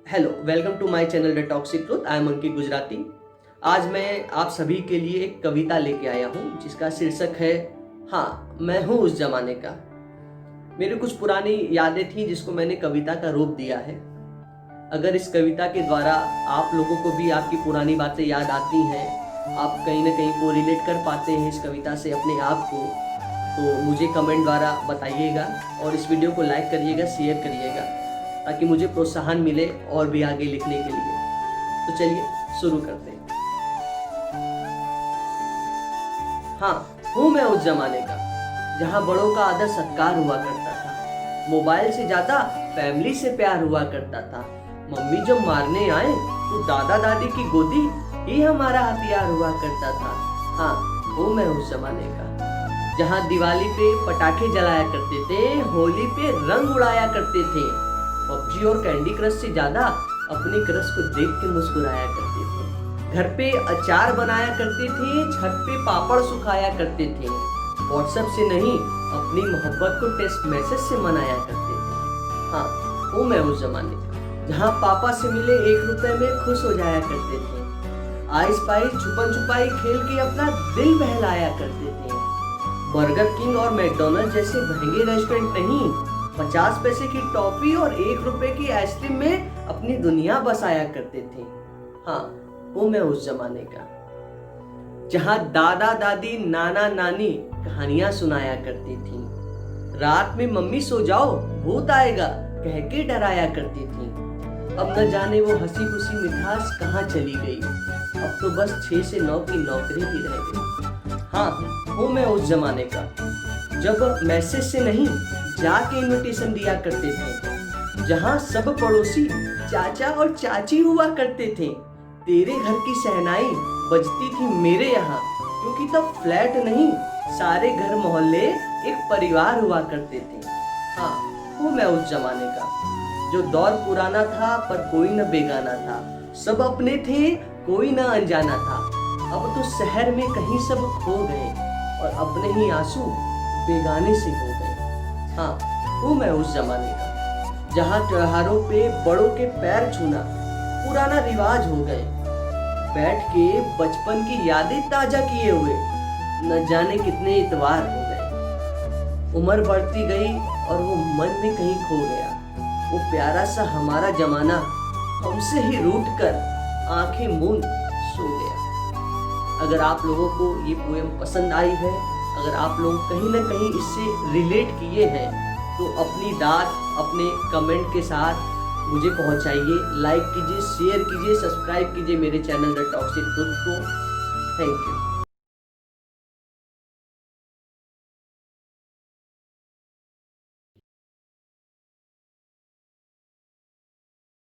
Hello, welcome to my channel the toxic truth. I am Ankit Gujarati. आज मैं आप सभी के लिए एक कविता लेके आया हूँ जिसका शीर्षक है हाँ मैं हूँ उस जमाने का। मेरी कुछ पुरानी यादें थी जिसको मैंने कविता का रूप दिया है। अगर इस कविता के द्वारा आप लोगों को भी आपकी पुरानी बातें याद आती हैं, आप कहीं ना कहीं को रिलेट कर पाते हैं इस कविता से अपने आप को, तो मुझे कमेंट द्वारा बताइएगा और इस वीडियो को लाइक करिएगा, शेयर करिएगा ताकि मुझे प्रोत्साहन मिले और भी आगे लिखने के लिए। तो चलिए शुरू करते हैं। हाँ, हूँ मैं उस जमाने का जहाँ बड़ों का आदर सत्कार हुआ करता था, मोबाइल से ज्यादा फैमिली से प्यार हुआ करता था। मम्मी जब मारने आए तो दादा दादी की गोदी ही हमारा हथियार हुआ करता था। हाँ, हूँ मैं उस जमाने का जहाँ दिवाली पे पटाखे जलाया करते थे, होली पे रंग उड़ाया करते थे, पबजी और कैंडी क्रश से ज्यादा अपने क्रश को देख के मुस्कुराया करते थे, घर पे अचार बनाया करते थे, छत पे पापड़ सुखाया करते थे, व्हाट्सएप से नहीं अपनी मोहब्बत को टेक्स्ट मैसेज से मनाया करते थे। हाँ, वो मैं उस जमाने का जहाँ पापा से मिले 1 रुपए में खुश हो जाया करते थे, आइस पाइस छुपन छुपाई खेल के अपना दिल बहलाया करते थे। बर्गर किंग और मैकडोनल्ड जैसे महंगे रेस्टोरेंट नहीं, 50 पैसे की टॉफी और 1 रुपए की आइसक्रीम में अपनी दुनिया बसाया करते थे। हाँ, वो मैं उस जमाने का जहाँ दादा दादी नाना नानी कहानियां सुनाया करती थी, रात में मम्मी सो जाओ भूत आएगा कह के डराया करती थी। अब न जाने वो हंसी खुशी मिठास कहाँ चली गई, अब तो बस 6 से 9 की नौकरी ही रह गई। हाँ, वो मैं उस जमाने का जब मैसेज से नहीं जाके इनविटेशन दिया करते थे, जहाँ सब पड़ोसी चाचा और चाची हुआ करते थे, तेरे घर की शहनाई बजती थी मेरे यहाँ, क्योंकि तब फ्लैट नहीं सारे घर मोहल्ले एक परिवार हुआ करते थे। हाँ, वो मैं उस जमाने का जो दौर पुराना था पर कोई न बेगाना था, सब अपने थे कोई न अनजाना था। अब तो शहर में कहीं सब खो गए और अपने ही आंसू बेगाने से हो गए। हाँ, वो मैं उस जमाने का जहाँ त्योहारों पे बड़ों के पैर छूना पुराना रिवाज हो गए, बैठ के बचपन की यादें ताजा किए हुए न जाने कितने इतवार हो गए। उम्र बढ़ती गई और वो मन में कहीं खो गया, वो प्यारा सा हमारा जमाना हमसे ही रूठ कर आंखें मूंद सो गया। अगर आप लोगों को ये पोएम पसंद आई है, अगर आप लोग कहीं ना कहीं इससे रिलेट किए हैं, तो अपनी बात अपने कमेंट के साथ मुझे पहुंचाइए। लाइक कीजिए, शेयर कीजिए, सब्सक्राइब कीजिए मेरे चैनल द टॉक्सिक ट्रुथ को। Thank you.